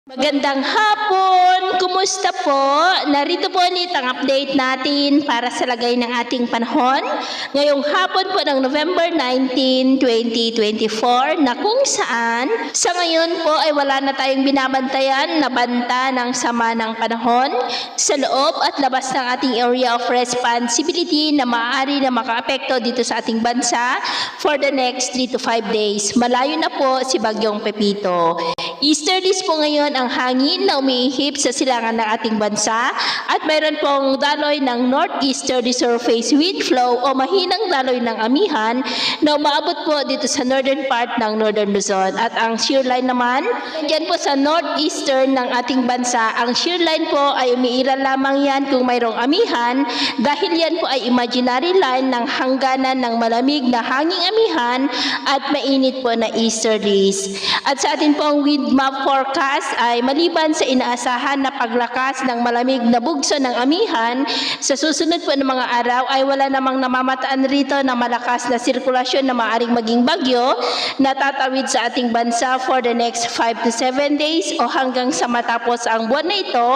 Magandang hapon! Kumusta po? Narito po ulit ang update natin para sa lagay ng ating panahon. Ngayong hapon po ng November 19, 2024 na kung saan sa ngayon po ay wala na tayong binabantayan na banta ng sama ng panahon sa loob at labas ng ating area of responsibility na maaari na makaapekto dito sa ating bansa for the next 3 to 5 days. Malayo na po si Bagyong Pepito. Easterlies po ngayon ang hangin na umiihip sa silangan ng ating bansa at mayroon pong daloy ng northeasterly surface wind flow o mahinang daloy ng amihan na umaabot po dito sa northern part ng Northern Luzon. At ang shear line naman, dyan po sa northeastern ng ating bansa, ang shear line po ay umiiral lamang yan kung mayroong amihan dahil yan po ay imaginary line ng hangganan ng malamig na hanging amihan at mainit po na easterlies. At sa atin pong wind map forecast ay maliban sa inaasahan na paglakas ng malamig na bugso ng amihan, sa susunod po ng mga araw ay wala namang namamataan rito na malakas na sirkulasyon na maaaring maging bagyo na tatawid sa ating bansa for the next 5 to 7 days o hanggang sa matapos ang buwan na ito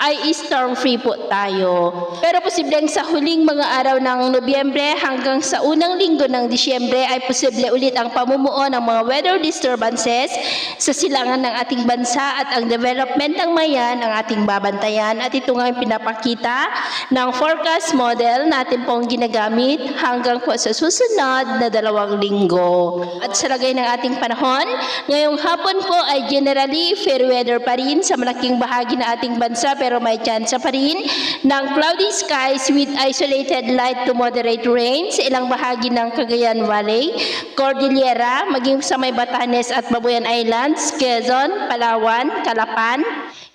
ay storm free po tayo. Pero posibleng sa huling mga araw ng Nobyembre hanggang sa unang linggo ng Disyembre ay posible ulit ang pamumuo ng mga weather disturbances sa silangan ng ating bansa at ang development ng mayan ang ating babantayan. At ito nga yung pinapakita ng forecast model natin pong ginagamit hanggang po sa susunod na 2 linggo. At sa lagay ng ating panahon, ngayong hapon po ay generally fair weather pa rin sa malaking bahagi ng ating bansa pero may tsansa pa rin ng cloudy skies with isolated light to moderate rain sa ilang bahagi ng Cagayan Valley, Cordillera, maging sa may Batanes at Babuyan Islands, Quezon, Palawan, Calapan,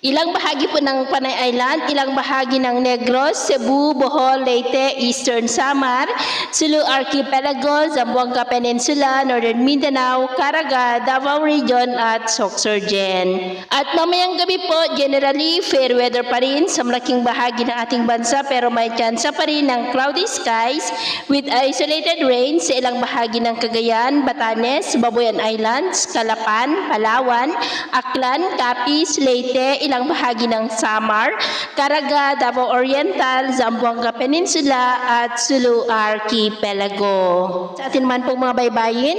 ilang bahagi po ng Panay Island, ilang bahagi ng Negros, Cebu, Bohol, Leyte, Eastern Samar, Sulu Archipelago, Zamboanga Peninsula, Northern Mindanao, Caraga, Davao Region at Sorsogon. At mamayang gabi po, generally fair weather pa rin sa malaking bahagi ng ating bansa pero may tsansa pa rin ng cloudy skies with isolated rain sa ilang bahagi ng Cagayan, Batanes, Babuyan Islands, Calapan, Palawan, Aklan, Capiz, Leyte, ilang bahagi ng Samar, Caraga, Davao Oriental, Zamboanga Peninsula at Sulu Archipelago. Sa atin man pong mga baybayin,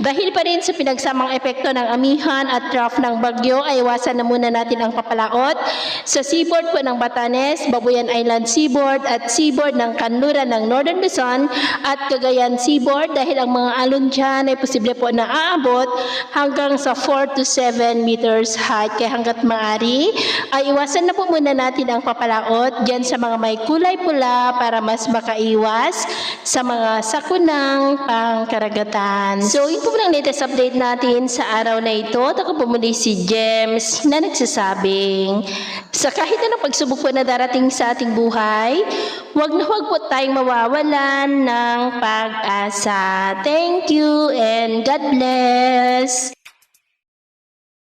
dahil pa rin sa pinagsamang epekto ng amihan at trough ng bagyo ay iwasan na muna natin ang papalaot sa seaboard po ng Batanes, Babuyan Island Seaboard at seaboard ng Kanluran ng Northern Luzon at Cagayan Seaboard dahil ang mga alon dyan ay posible po na aabot hanggang sa 4 to 7 meters height. Kaya hanggat maaari ay iwasan na po muna natin ang papalaot dyan sa mga may kulay pula para mas makaiwas sa mga sakunang pangkaragatan. So yun po ang latest update natin sa araw na ito. At ako po muli si James na nagsasabing sa kahit anong pagsubok po na darating sa ating buhay, huwag na huwag po tayong mawawalan ng pag-asa. Thank you and God bless!